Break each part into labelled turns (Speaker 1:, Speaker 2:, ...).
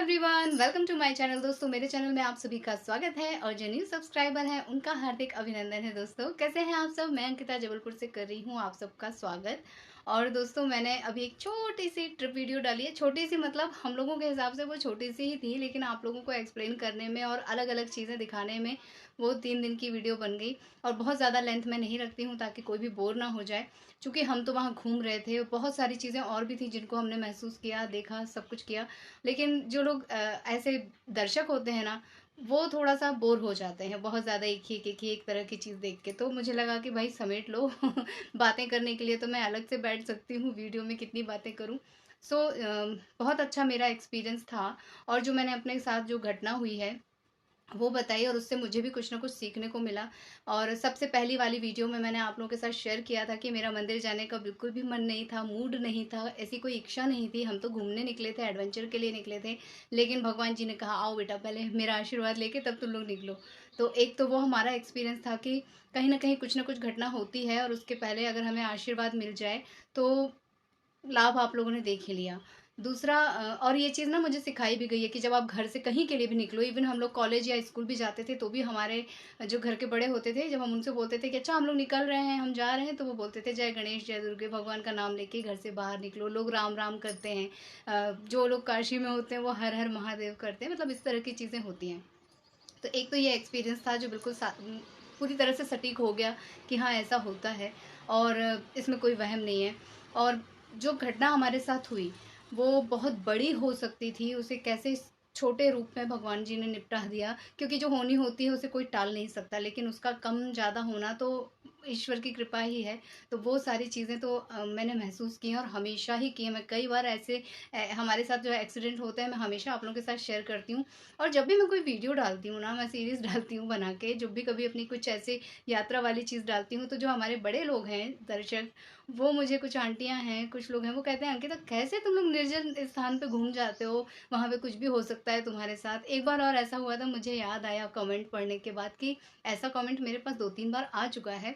Speaker 1: Everyone, welcome to my channel. दोस्तों, मेरे channel में आप सभी का स्वागत है और जो न्यू सब्सक्राइबर हैं उनका हार्दिक अभिनंदन है। दोस्तों, कैसे हैं आप सब? मैं अंकिता जबलपुर से कर रही हूँ आप सबका स्वागत। और दोस्तों, मैंने अभी एक छोटी सी ट्रिप वीडियो डाली है। छोटी सी मतलब हम लोगों के हिसाब से वो छोटी सी ही थी, लेकिन आप लोगों को एक्सप्लेन करने में और अलग अलग चीज़ें दिखाने में वो 3 दिन की वीडियो बन गई। और बहुत ज़्यादा लेंथ में नहीं रखती हूँ ताकि कोई भी बोर ना हो जाए, क्योंकि हम तो वहाँ घूम रहे थे। बहुत सारी चीज़ें और भी थी जिनको हमने महसूस किया, देखा, सब कुछ किया। लेकिन जो लोग ऐसे दर्शक होते हैं ना, वो थोड़ा-सा बोर हो जाते हैं, बहुत ज़्यादा एक तरह की चीज़ देख के। तो मुझे लगा कि भाई समेट लो बातें करने के लिए तो मैं अलग से बैठ सकती हूँ, वीडियो में कितनी बातें करूँ। बहुत अच्छा मेरा एक्सपीरियंस था। और जो मैंने अपने साथ जो घटना हुई है वो बताई, और उससे मुझे भी कुछ ना कुछ सीखने को मिला। और सबसे पहली वाली वीडियो में मैंने आप लोगों के साथ शेयर किया था कि मेरा मंदिर जाने का बिल्कुल भी मन नहीं था, मूड नहीं था, ऐसी कोई इच्छा नहीं थी। हम तो घूमने निकले थे, एडवेंचर के लिए निकले थे, लेकिन भगवान जी ने कहा आओ बेटा, पहले मेरा आशीर्वाद लेके तब तुम लोग निकलो। तो एक तो वो हमारा एक्सपीरियंस था कि कहीं ना कुछ घटना होती है और उसके पहले अगर हमें आशीर्वाद मिल जाए तो लाभ आप लोगों ने देख ही लिया। दूसरा, और ये चीज़ ना मुझे सिखाई भी गई है कि जब आप घर से कहीं के लिए भी निकलो, इवन हम लोग कॉलेज या स्कूल भी जाते थे, तो भी हमारे जो घर के बड़े होते थे, जब हम उनसे बोलते थे कि अच्छा हम लोग निकल रहे हैं, हम जा रहे हैं, तो वो बोलते थे जय गणेश जय दुर्गे, भगवान का नाम लेके घर से बाहर निकलो। लोग राम राम करते हैं, जो लोग काशी में होते हैं वो हर हर महादेव करते हैं, मतलब इस तरह की चीज़ें होती हैं। तो एक तो ये एक्सपीरियंस था जो बिल्कुल पूरी तरह से सटीक हो गया कि हाँ ऐसा होता है और इसमें कोई वहम नहीं है। और जो घटना हमारे साथ हुई वो बहुत बड़ी हो सकती थी, उसे कैसे इस छोटे रूप में भगवान जी ने निपटा दिया, क्योंकि जो होनी होती है उसे कोई टाल नहीं सकता, लेकिन उसका कम ज़्यादा होना तो ईश्वर की कृपा ही है। तो वो सारी चीज़ें तो मैंने महसूस की हैं और हमेशा ही की हैं। मैं कई बार ऐसे हमारे साथ जो एक्सीडेंट होते हैं मैं हमेशा आप लोगों के साथ शेयर करती हूँ। और जब भी मैं कोई वीडियो डालती हूँ ना, मैं सीरीज़ डालती हूँ बना के, जब भी कभी अपनी कुछ ऐसे यात्रा वाली चीज़ डालती हूँ, तो जो हमारे बड़े लोग हैं दर्शक, वो मुझे, कुछ आंटियाँ हैं, कुछ लोग हैं, वो कहते हैं अंकिता कैसे तुम लोग निर्जन स्थान पे घूम जाते हो, वहाँ पे कुछ भी हो सकता है तुम्हारे साथ। एक बार और ऐसा हुआ था, मुझे याद आया कमेंट पढ़ने के बाद कि ऐसा कमेंट मेरे पास 2-3 बार आ चुका है।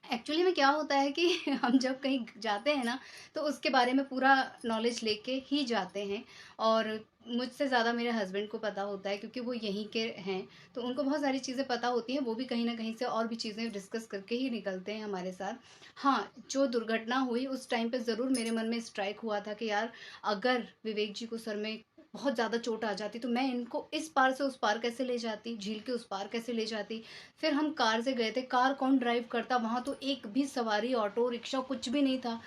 Speaker 1: एक्चुअली में क्या होता है कि हम जब कहीं जाते हैं ना, तो उसके बारे में पूरा नॉलेज लेके ही जाते हैं। और मुझसे ज़्यादा मेरे हस्बैंड को पता होता है, क्योंकि वो यहीं के हैं, तो उनको बहुत सारी चीज़ें पता होती हैं। वो भी कहीं ना कहीं से और भी चीज़ें डिस्कस करके ही निकलते हैं हमारे साथ। हाँ, जो दुर्घटना हुई उस टाइम पे ज़रूर मेरे मन में स्ट्राइक हुआ था कि यार, अगर विवेक जी को सर में बहुत ज़्यादा चोट आ जाती तो मैं इनको इस पार से उस पार कैसे ले जाती, झील के उस पार कैसे ले जाती। फिर हम कार से गए थे, कार कौन ड्राइव करता, वहाँ तो एक भी सवारी, ऑटो रिक्शा कुछ भी नहीं था।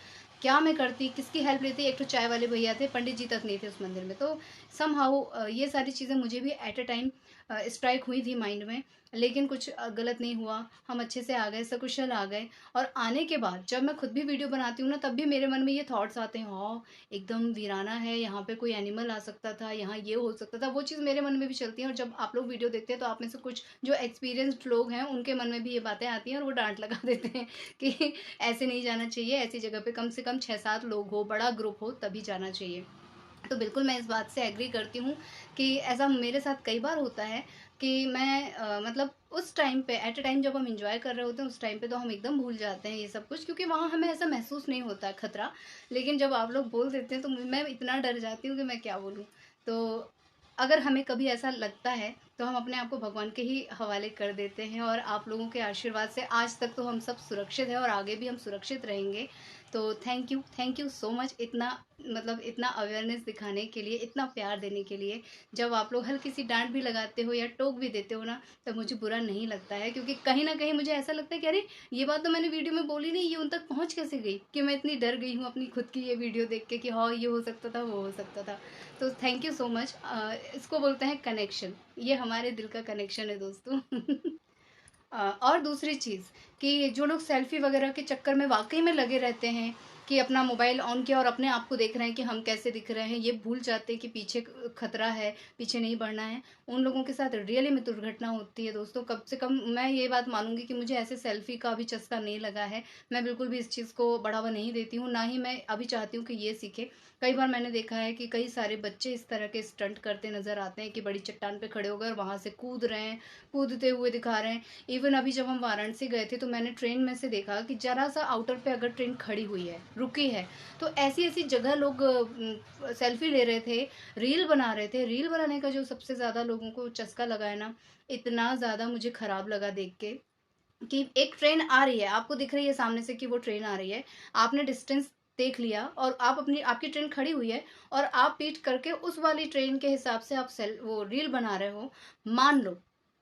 Speaker 1: क्या मैं करती, किसकी हेल्प लेती? एक तो चाय वाले भैया थे, पंडित जी तक नहीं थे उस मंदिर में। तो समहाउ ये सारी चीज़ें मुझे भी एट अ टाइम स्ट्राइक हुई थी माइंड में, लेकिन कुछ गलत नहीं हुआ। हम अच्छे से आ गए, सकुशल आ गए। और आने के बाद जब मैं खुद भी वीडियो बनाती हूँ ना, तब भी मेरे मन में ये थॉट्स आते हैं, हाँ एकदम वीराना है, यहाँ पे कोई एनिमल आ सकता था, यहाँ ये हो सकता था। वो चीज़ मेरे मन में भी चलती है। और जब आप लोग वीडियो देखते हैं तो आप में से कुछ जो एक्सपीरियंस्ड लोग हैं उनके मन में भी ये बातें आती हैं और वो डांट लगा देते हैं कि ऐसे नहीं जाना चाहिए, ऐसी जगह पे कम से कम 6-7 लोग हो, बड़ा ग्रुप हो, तभी जाना चाहिए। तो बिल्कुल मैं इस बात से एग्री करती हूँ कि ऐसा मेरे साथ कई बार होता है कि मैं मतलब उस टाइम पे, एट अ टाइम जब हम इंजॉय कर रहे होते हैं, उस टाइम पे तो हम एकदम भूल जाते हैं ये सब कुछ, क्योंकि वहाँ हमें ऐसा महसूस नहीं होता है खतरा। लेकिन जब आप लोग बोल देते हैं तो मैं इतना डर जाती हूँ कि मैं क्या बोलूँ। तो अगर हमें कभी ऐसा लगता है तो हम अपने आप को भगवान के ही हवाले कर देते हैं, और आप लोगों के आशीर्वाद से आज तक तो हम सब सुरक्षित हैं और आगे भी हम सुरक्षित रहेंगे। तो थैंक यू सो मच, इतना मतलब इतना अवेयरनेस दिखाने के लिए, इतना प्यार देने के लिए। जब आप लोग हल्की सी डांट भी लगाते हो या टोक भी देते हो ना, तो मुझे बुरा नहीं लगता है, क्योंकि कहीं ना कहीं मुझे ऐसा लगता है कि अरे ये बात तो मैंने वीडियो में बोली नहीं, ये उन तक पहुंच कैसे गई, कि मैं इतनी डर गई हूँ अपनी खुद की ये वीडियो देख के कि हाँ ये हो सकता था, वो हो सकता था। तो थैंक यू सो मच। इसको बोलते हैं कनेक्शन, ये हमारे दिल का कनेक्शन है दोस्तों। और दूसरी चीज़ कि जो लोग सेल्फी वगैरह के चक्कर में वाकई में लगे रहते हैं कि अपना मोबाइल ऑन किया और अपने आप को देख रहे हैं कि हम कैसे दिख रहे हैं, ये भूल जाते हैं कि पीछे खतरा है, पीछे नहीं बढ़ना है। उन लोगों के साथ रियली में दुर्घटना होती है दोस्तों। कम से कम मैं ये बात मानूंगी कि मुझे ऐसे सेल्फी का अभी चस्का नहीं लगा है। मैं बिल्कुल भी इस चीज़ को बढ़ावा नहीं देती हूँ, ना ही मैं अभी चाहती हूँ कि ये सीखे। कई बार मैंने देखा है कि कई सारे बच्चे इस तरह के स्टंट करते नजर आते हैं कि बड़ी चट्टान पे खड़े होकर वहां से कूद रहे हैं, कूदते हुए दिखा रहे हैं। इवन अभी जब हम वाराणसी गए थे तो मैंने ट्रेन में से देखा कि जरा सा आउटर पे अगर ट्रेन खड़ी हुई है रुकी है। तो ऐसी-ऐसी जगह लोग सेल्फी ले रहे थे, रील बना रहे थे। रील बनाने का जो सबसे ज़्यादा लोगों को चस्का लगा है ना, इतना ज़्यादा मुझे खराब लगा देख के कि एक ट्रेन आ रही है, आपको दिख रही है सामने से कि वो ट्रेन आ रही है, आपने डिस्टेंस देख लिया और आपकी ट्रेन खड़ी हुई है और आप पीठ करके उस वाली ट्रेन के हिसाब से आप वो रील बना रहे हो। मान लो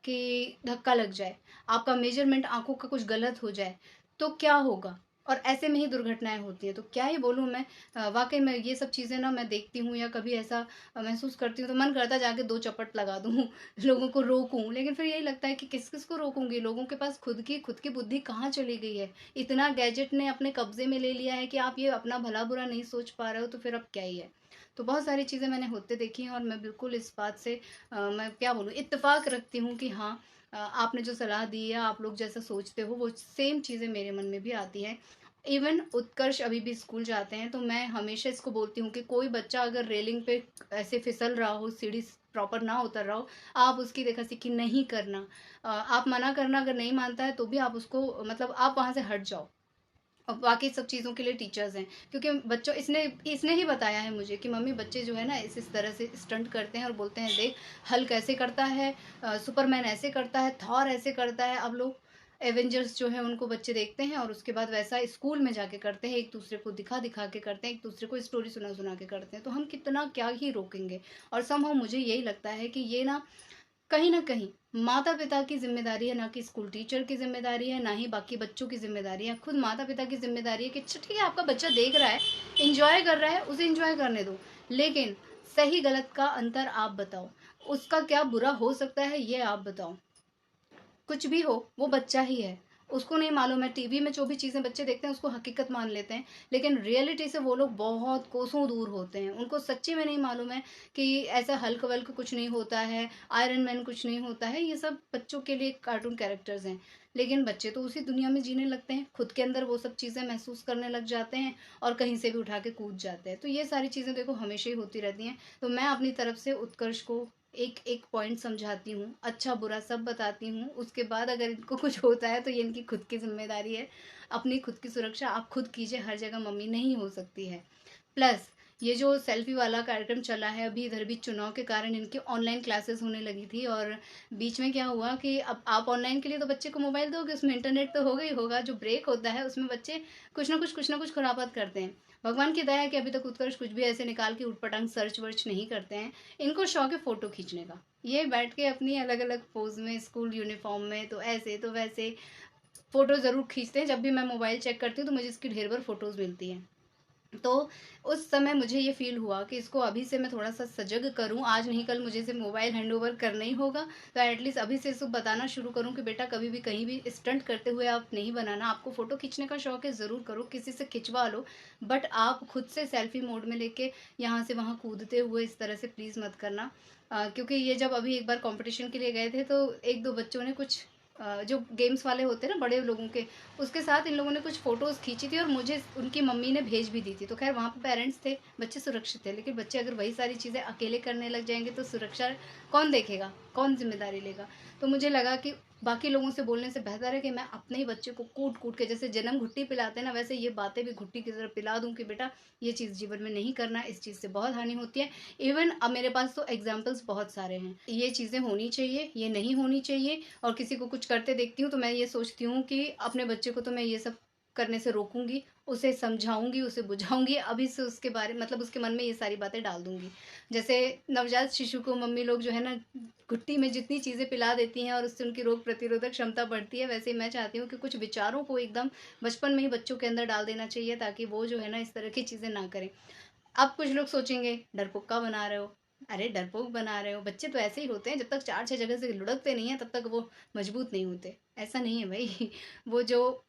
Speaker 1: कि धक्का लग जाए, आपका मेजरमेंट आंखों का कुछ गलत हो जाए, तो क्या होगा? और ऐसे में ही दुर्घटनाएं होती हैं। तो क्या ही बोलूं मैं, वाकई में ये सब चीज़ें ना मैं देखती हूँ या कभी ऐसा महसूस करती हूँ तो मन करता है जाके दो चपट लगा दूँ लोगों को रोकूं, लेकिन फिर यही लगता है कि किस किस को रोकूंगी। लोगों के पास खुद की बुद्धि कहाँ चली गई है? इतना गैजेट ने अपने कब्जे में ले लिया है कि आप ये अपना भला बुरा नहीं सोच पा रहे हो, तो फिर अब क्या ही है। तो बहुत सारी चीज़ें मैंने होते देखी हैं और मैं बिल्कुल इस बात से मैं क्या बोलूँ, इत्तेफाक रखती हूँ कि हाँ, आपने जो सलाह दी है, आप लोग जैसा सोचते हो वो सेम चीज़ें मेरे मन में भी आती हैं। इवन उत्कर्ष अभी भी स्कूल जाते हैं तो मैं हमेशा इसको बोलती हूँ कि कोई बच्चा अगर रेलिंग पे ऐसे फिसल रहा हो, सीढ़ी प्रॉपर ना उतर रहा हो, आप उसकी देखा सीखी नहीं करना। आप मना करना, अगर नहीं मानता है तो भी आप उसको मतलब आप वहाँ से हट जाओ। और बाकी सब चीज़ों के लिए टीचर्स हैं, क्योंकि बच्चों इसने इसने ही बताया है मुझे कि मम्मी बच्चे जो है ना इस तरह से स्टंट करते हैं और बोलते हैं देख हल्क ऐसे करता है, सुपरमैन ऐसे करता है, थॉर ऐसे करता है। अब लोग एवेंजर्स जो है उनको बच्चे देखते हैं और उसके बाद वैसा स्कूल में जाके करते हैं, एक दूसरे को दिखा दिखा के करते हैं, एक दूसरे को स्टोरी सुना सुना के करते हैं। तो हम कितना क्या ही रोकेंगे। और समहाउ मुझे यही लगता है कि ये ना कहीं न कहीं माता-पिता की ज़िम्मेदारी है, ना कि स्कूल टीचर की ज़िम्मेदारी है, ना ही बाकी बच्चों की ज़िम्मेदारी है। खुद माता-पिता की ज़िम्मेदारी है कि ठीक है, आपका बच्चा देख रहा है, एन्जॉय कर रहा है, उसे एन्जॉय करने दो। लेकिन सही गलत का अंतर आप बताओ। उसका क्या बुरा हो सकता है, ये आप बताओ। कुछ भी हो, वो बच्चा ही है। उसको नहीं मालूम है, टीवी में जो भी चीज़ें बच्चे देखते हैं उसको हकीकत मान लेते हैं, लेकिन रियलिटी से वो लोग बहुत कोसों दूर होते हैं। उनको सच्ची में नहीं मालूम है कि ऐसा हल्क-वल्क कुछ नहीं होता है, आयरन मैन कुछ नहीं होता है, ये सब बच्चों के लिए कार्टून कैरेक्टर्स हैं। लेकिन बच्चे तो उसी दुनिया में जीने लगते हैं, खुद के अंदर वो सब चीज़ें महसूस करने लग जाते हैं और कहीं से भी उठा के कूद जाते हैं। तो ये सारी चीज़ें देखो हमेशा ही होती रहती हैं। तो मैं अपनी तरफ से उत्कर्ष को एक-एक पॉइंट समझाती हूँ, अच्छा-बुरा सब बताती हूँ। उसके बाद अगर इनको कुछ होता है तो ये इनकी खुद की ज़िम्मेदारी है। अपनी खुद की सुरक्षा आप खुद कीजिए, हर जगह मम्मी नहीं हो सकती है। प्लस ये जो सेल्फी वाला कार्यक्रम चला है अभी, इधर भी चुनाव के कारण इनकी ऑनलाइन क्लासेस होने लगी थी और बीच में क्या हुआ कि अब आप ऑनलाइन के लिए तो बच्चे को मोबाइल दोगे, उसमें इंटरनेट तो होगा ही होगा। जो ब्रेक होता है उसमें बच्चे कुछ ना कुछ खुरापात करते हैं। भगवान की दया है कि अभी तक उत्कर्ष कुछ भी ऐसे निकाल के ऊट-पटांग सर्च वर्च नहीं करते हैं। इनको शौक है फ़ोटो खींचने का। ये बैठ के अपनी अलग-अलग पोज़ में, स्कूल यूनिफ़ॉर्म में, तो ऐसे, तो वैसे फ़ोटो ज़रूर खींचते हैं। जब भी मैं मोबाइल चेक करती हूँ तो मुझे इसकी ढेर भर फ़ोटोज़ मिलती हैं। तो उस समय मुझे ये फ़ील हुआ कि इसको अभी से मैं थोड़ा-सा सजग करूँ, आज नहीं कल मुझे इसे मोबाइल हैंडओवर करना ही होगा। तो एटलीस्ट अभी से इसको बताना शुरू करूँ कि बेटा कभी भी कहीं भी स्टंट करते हुए आप नहीं बनाना। आपको फ़ोटो खींचने का शौक है, ज़रूर करो, किसी से खिंचवा लो, बट आप खुद से सेल्फ़ी मोड में लेके यहाँ से वहाँ कूदते हुए इस तरह से प्लीज़ मत करना। क्योंकि ये जब अभी एक बार कॉम्पिटिशन के लिए गए थे तो 1-2 बच्चों ने कुछ जो गेम्स वाले होते हैं ना बड़े लोगों के, उसके साथ इन लोगों ने कुछ फ़ोटोज़ खींची थी और मुझे उनकी मम्मी ने भेज भी दी थी। तो ख़ैर वहाँ पे पेरेंट्स थे, बच्चे सुरक्षित थे। लेकिन बच्चे अगर वही सारी चीज़ें अकेले करने लग जाएँगे तो सुरक्षा कौन देखेगा? कौन ज़िम्मेदारी लेगा? तो मुझे लगा कि बाकी लोगों से बोलने से बेहतर है कि मैं अपने ही बच्चे को कूट-कूट के, जैसे जन्म घुट्टी पिलाते हैं ना, वैसे ये बातें भी घुट्टी की तरह पिला दूँ कि बेटा ये चीज़ जीवन में नहीं करना, इस चीज़ से बहुत हानि होती है। इवन अब मेरे पास तो एग्ज़ाम्पल्स बहुत सारे हैं। ये चीज़ें होनी चाहिए, ये नहीं होनी चाहिए। और किसी को कुछ करते देखती हूँ तो मैं ये सोचती हूँ कि अपने बच्चे को तो मैं ये सब करने से रोकूंगी, उसे समझाऊंगी, उसे बुझाऊंगी, अभी से उसके बारे मतलब उसके मन में ये सारी बातें डाल दूंगी। जैसे नवजात शिशु को मम्मी लोग जो है ना घुट्टी में जितनी चीज़ें पिला देती हैं और उससे उनकी रोग प्रतिरोधक क्षमता बढ़ती है, वैसे ही मैं चाहती हूँ कि कुछ विचारों को एकदम बचपन में ही बच्चों के अंदर डाल देना चाहिए ताकि वो जो है ना इस तरह की चीज़ें ना करें। अब कुछ लोग सोचेंगे डरपोका बना रहे हो। अरे डरपोक बना रहे हो, बच्चे तो ऐसे ही होते हैं, जब तक 4-6 जगह से लुढ़कते नहीं हैं तब तक वो मजबूत नहीं होते। ऐसा नहीं है भई। वो जो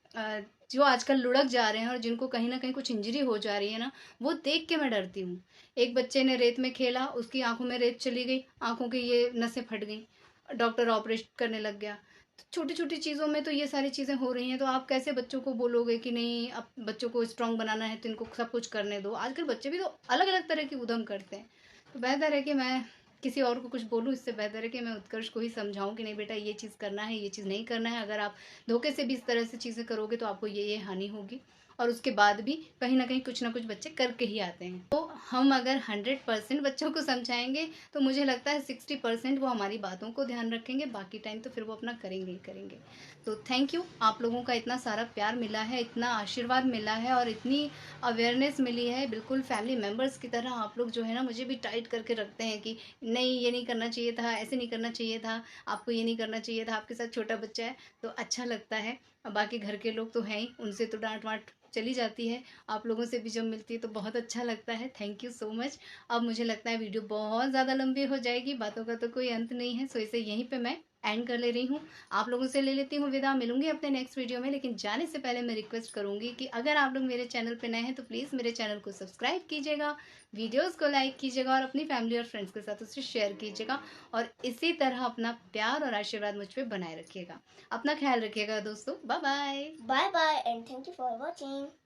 Speaker 1: आजकल लुढ़क जा रहे हैं और जिनको कहीं न कहीं कुछ इंजरी हो जा रही है ना, वो देख के मैं डरती हूँ। एक बच्चे ने रेत में खेला, उसकी आँखों में रेत चली गई, आँखों की ये नसें फट गईं, डॉक्टर ऑपरेशन करने लग गया। तो छोटी-छोटी चीज़ों में तो ये सारी चीज़ें हो रही हैं, तो आप कैसे बच्चों को बोलोगे कि नहीं अब बच्चों को स्ट्रॉन्ग बनाना है तो इनको सब कुछ करने दो। आजकल बच्चे भी तो अलग-अलग तरह की उधम करते हैं। तो बेहतर है कि मैं किसी और को कुछ बोलूँ, इससे बेहतर है कि मैं उत्कर्ष को ही समझाऊँ कि नहीं बेटा ये चीज़ करना है, ये चीज़ नहीं करना है। अगर आप धोखे से भी इस तरह से चीज़ें करोगे तो आपको ये हानि होगी। और उसके बाद भी कहीं ना कहीं कुछ ना कुछ बच्चे करके ही आते हैं। तो हम अगर 100% बच्चों को समझाएंगे तो मुझे लगता है 60% वो हमारी बातों को ध्यान रखेंगे, बाकी टाइम तो फिर वो अपना करेंगे ही करेंगे। तो थैंक यू, आप लोगों का इतना सारा प्यार मिला है, इतना आशीर्वाद मिला है और इतनी अवेयरनेस मिली है। बिल्कुल फैमिली मेम्बर्स की तरह आप लोग जो है ना मुझे भी टाइट करके रखते हैं कि नहीं ये नहीं करना चाहिए था, ऐसे नहीं करना चाहिए था, आपको ये नहीं करना चाहिए था, आपके साथ छोटा बच्चा है। तो अच्छा लगता है। बाकी घर के लोग तो हैं ही, उनसे तो डांट वाट चली जाती है, आप लोगों से भी जब मिलती है तो बहुत अच्छा लगता है। Thank you so much. अब मुझे लगता है वीडियो बहुत ज़्यादा लंबी हो जाएगी, बातों का तो कोई अंत नहीं है, सो इसे यहीं पे मैं एंड कर ले रही हूँ। आप लोगों से ले लेती हूँ विदा, मिलूंगी अपने नेक्स्ट वीडियो में। लेकिन जाने से पहले मैं रिक्वेस्ट करूंगी कि अगर आप लोग मेरे चैनल पे नए हैं तो प्लीज़ मेरे चैनल को सब्सक्राइब कीजिएगा, वीडियोस को लाइक कीजिएगा और अपनी फैमिली और फ्रेंड्स के साथ उसे शेयर कीजिएगा। और इसी तरह अपना प्यार और आशीर्वाद मुझ पर बनाए रखिएगा। अपना ख्याल रखिएगा दोस्तों। Bye bye.
Speaker 2: Bye bye and thank you for watching.